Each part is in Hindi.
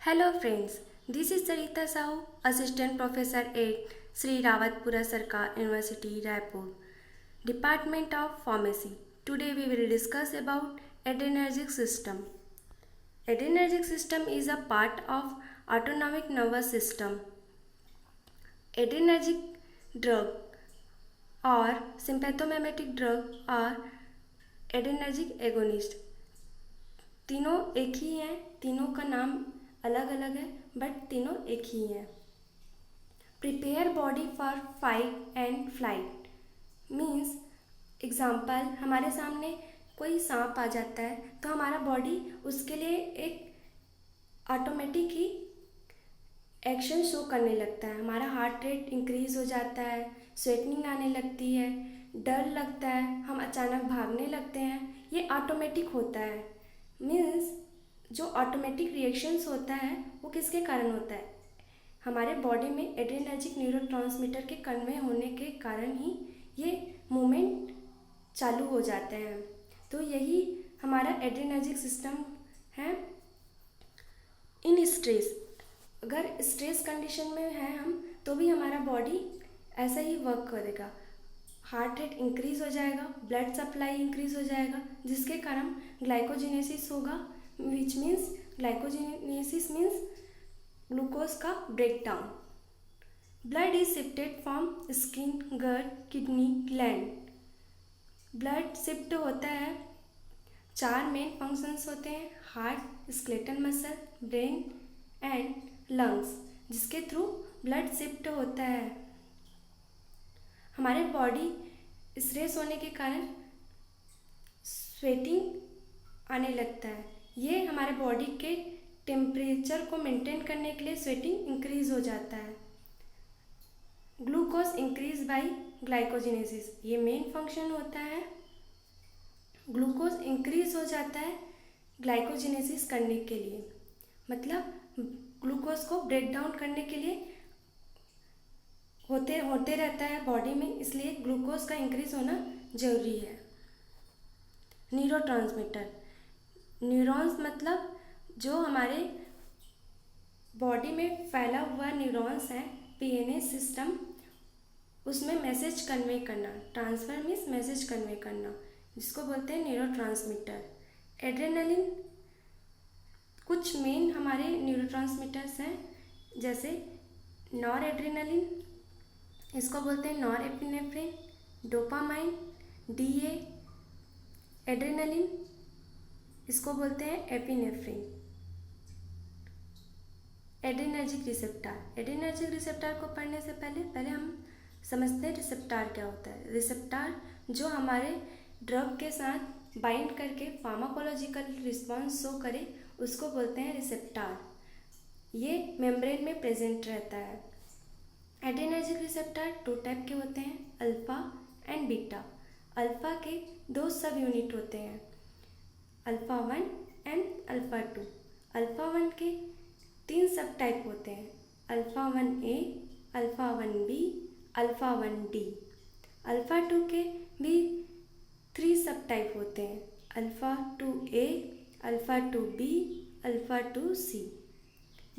Hello friends, this is Sarita Sahu, Assistant Professor at Sri Rawatpura Sarkar University, Raipur, Department of Pharmacy. Today we will discuss about adrenergic system. Adrenergic system is a part of autonomic nervous system. Adrenergic drug or sympathomimetic drug or adrenergic agonist तीनों एक ही हैं, तीनों का नाम अलग अलग है बट तीनों एक ही हैं. Prepare body for fight and flight means example, हमारे सामने कोई सांप आ जाता है तो हमारा बॉडी उसके लिए एक ऑटोमेटिक ही एक्शन शो करने लगता है. हमारा हार्ट रेट इंक्रीज हो जाता है, स्वेटिंग आने लगती है, डर लगता है, हम अचानक भागने लगते हैं. ये ऑटोमेटिक होता है. मीन्स जो ऑटोमेटिक रिएक्शंस होता है वो किसके कारण होता है? हमारे बॉडी में एड्रेनर्जिक न्यूरोट्रांसमीटर के कन्वे होने के कारण ही ये मूवमेंट चालू हो जाते हैं. तो यही हमारा एड्रेनर्जिक सिस्टम है. इन स्ट्रेस, अगर स्ट्रेस कंडीशन में है हम तो भी हमारा बॉडी ऐसा ही वर्क करेगा. हार्ट रेट इंक्रीज हो जाएगा, ब्लड सप्लाई इंक्रीज हो जाएगा, जिसके कारण ग्लाइकोजिनेसिस होगा, which means glycogenesis means glucose का breakdown. Blood is shifted from skin, gut, kidney, gland. Blood shift होता है. 4 मेन फंक्शंस होते हैं: heart, skeletal muscle, brain and lungs, जिसके थ्रू ब्लड शिफ्ट होता है. हमारे बॉडी स्ट्रेस होने के कारण स्वेटिंग आने लगता है. ये हमारे बॉडी के टेम्परेचर को मेंटेन करने के लिए स्वेटिंग इंक्रीज हो जाता है. ग्लूकोज इंक्रीज बाय ग्लाइकोजिनेसिस, ये मेन फंक्शन होता है. ग्लूकोज इंक्रीज हो जाता है ग्लाइकोजिनेसिस करने के लिए, मतलब ग्लूकोज को ब्रेक डाउन करने के लिए होते रहता है बॉडी में, इसलिए ग्लूकोज का इंक्रीज होना जरूरी है. न्यूरोट्रांसमीटर, न्यूरॉन्स मतलब जो हमारे बॉडी में फैला हुआ न्यूरॉन्स है, पीएनएस सिस्टम, उसमें मैसेज कन्वे करना. ट्रांसफर मीन्स मैसेज कन्वे करना, जिसको बोलते हैं न्यूरोट्रांसमीटर. एड्रेनलिन, कुछ मेन हमारे न्यूरोट्रांसमीटर्स हैं, जैसे नॉर एड्रेनलिन, इसको बोलते हैं nor epinephrine, dopamine, DA. Adrenaline, इसको बोलते हैं epinephrine. Adrenergic receptor, adrenergic receptor को पढ़ने से पहले हम समझते हैं रिसेप्टर क्या होता है. रिसेप्टर जो हमारे ड्रग के साथ बाइंड करके फार्माकोलॉजिकल रिस्पॉन्स शो करे, उसको बोलते हैं रिसेप्टर. ये मेम्ब्रेन में प्रेजेंट रहता है. एड्रेनर्जिक रिसेप्टर 2 टाइप के होते हैं, अल्फ़ा एंड बीटा. अल्फ़ा के 2 सब यूनिट होते हैं, अल्फ़ा 1 एंड अल्फ़ा 2. अल्फ़ा 1 के 3 सब टाइप होते हैं, alpha 1A, alpha 1B, alpha 1D. Alpha 2 के भी 3 सब टाइप होते हैं, alpha 2A, alpha 2B, alpha 2C.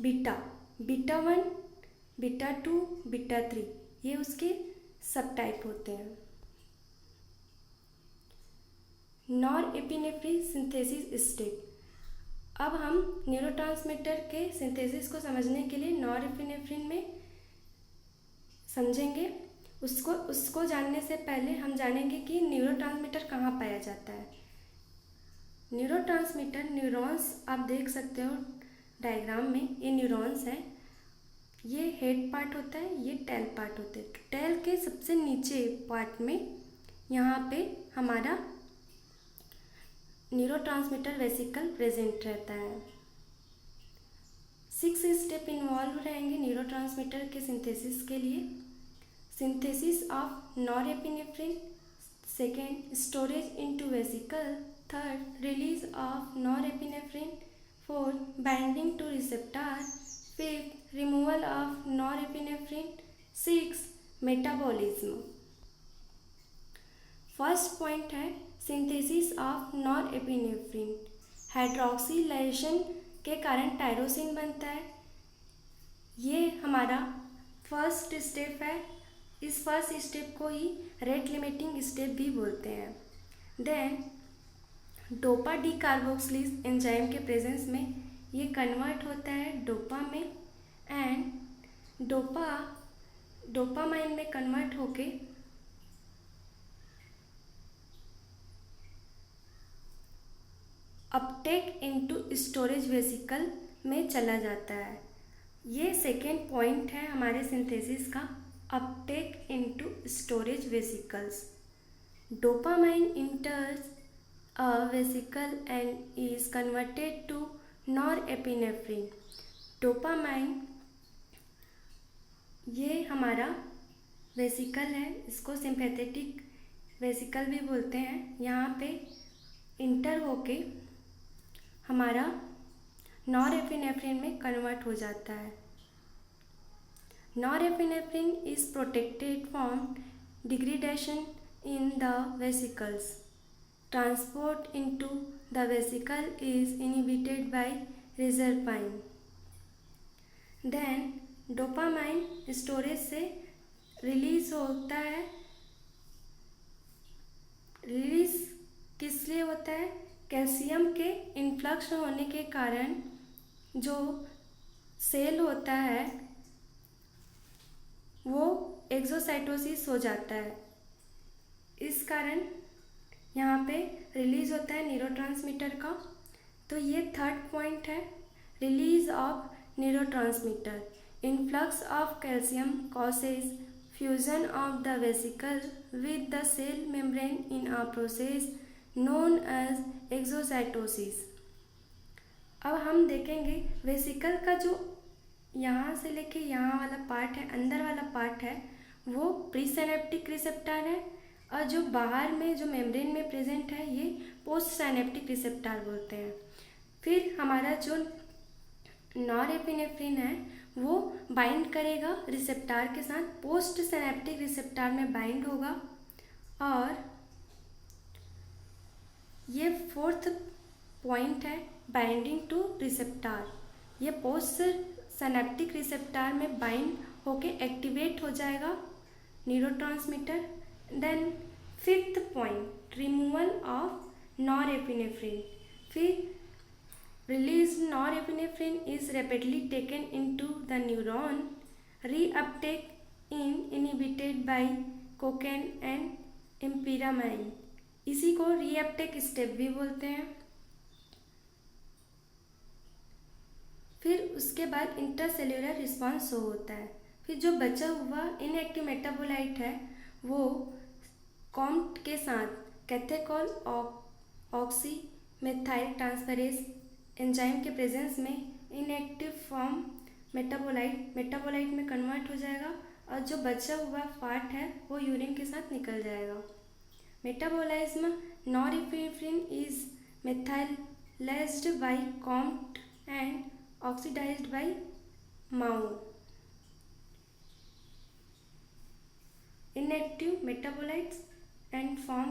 Beta, beta 1, beta 2, beta 3, ये उसके सब टाइप होते हैं. Nor epinephrine synthesis step. अब हम न्यूरोट्रांसमीटर के सिंथेसिस को समझने के लिए नॉर एपिनेफ्रिन में समझेंगे. उसको जानने से पहले हम जानेंगे कि न्यूरोट्रांसमीटर कहाँ पाया जाता है. न्यूरोट्रांसमीटर न्यूरॉन्स आप देख सकते हो डायग्राम में, ये न्यूरॉन्स हैं. ये हेड पार्ट होता है, ये टेल पार्ट होते हैं. टेल के सबसे नीचे पार्ट में यहाँ पे हमारा न्यूरोट्रांसमीटर वेसिकल प्रेजेंट रहता है. 6 स्टेप इन्वॉल्व रहेंगे न्यूरोट्रांसमीटर के सिंथेसिस के लिए. Synthesis of norepinephrine, second storage into vesicle, third release of norepinephrine, fourth binding to receptor, fifth removal of norepinephrine, 6 metabolism. First point है सिंथेसिस ऑफ नॉरएपिनेफ्रिन. हाइड्रोक्सिलेशन के कारण टायरोसिन बनता है। ये हमारा फर्स्ट स्टेप है। इस फर्स्ट स्टेप को ही रेट लिमिटिंग स्टेप भी बोलते हैं। Then dopa decarboxylase enzyme के प्रेजेंस में ये कन्वर्ट होता है डोपा में, एंड डोपामाइन में कन्वर्ट होके अपटेक इनटू स्टोरेज वेसिकल में चला जाता है। ये सेकेंड पॉइंट है हमारे सिंथेसिस का, Uptake into storage vesicles. Dopamine इंटर्स a vesicle and is converted to norepinephrine. Dopamine ये हमारा वेसिकल है, इसको सिंपैथेटिक वेसिकल भी बोलते हैं। यहाँ पे इंटर होके हमारा नॉरएपिनेफ्रिन में कन्वर्ट हो जाता है। Norepinephrine is protected from degradation in the vesicles. Transport into the vesicle is inhibited by reserpine. Then dopamine storage से रिलीज होता है। रिलीज किस लिए होता है? कैल्शियम के इन्फ्लक्स होने के कारण जो सेल होता है वो एक्सोसाइटोसिस हो जाता है। इस कारण यहाँ पे रिलीज होता है न्यूरोट्रांसमीटर का। तो ये थर्ड पॉइंट है, release of neurotransmitter. Influx of calcium causes fusion of the vesicle with the cell membrane in a process known as exocytosis. अब हम देखेंगे वेसिकल का जो यहाँ से लेके यहाँ वाला पार्ट है, अंदर वाला पार्ट है, वो प्रीसिनेप्टिक रिसेप्टर है, और जो बाहर में जो मेम्ब्रेन में प्रेजेंट है ये पोस्ट साइनेप्टिक रिसेप्टर बोलते हैं। फिर हमारा जो नॉरएपिनेफ्रिन है वो बाइंड करेगा रिसेप्टर के साथ, पोस्ट साइनेप्टिक रिसेप्टर में बाइंड होगा। और ये फोर्थ पॉइंट है, बाइंडिंग टू रिसेप्टर। ये पोस्ट साइनेप्टिक रिसेप्टर में बाइंड होके एक्टिवेट हो जाएगा neurotransmitter. Then fifth point, removal of norepinephrine. फिर release norepinephrine is rapidly taken into the neuron, reuptake inhibited by cocaine and amphetamine. इसी को रीअपटेक स्टेप भी बोलते हैं। फिर उसके बाद इंट्रासेल्युलर रिस्पॉन्स शो होता है। फिर जो बचा हुआ इनएक्टिव मेटाबोलाइट है वो कॉम्ट के साथ कैथेकॉल ऑक्सी मेथाइल ट्रांसफरेज एंजाइम के प्रेजेंस में इनएक्टिव फॉर्म मेटाबोलाइट में कन्वर्ट हो जाएगा, और जो बचा हुआ पार्ट है वो यूरिन के साथ निकल जाएगा। Metabolism norepinephrine is methylised by COMT and oxidised by MAO. Inactive metabolites and form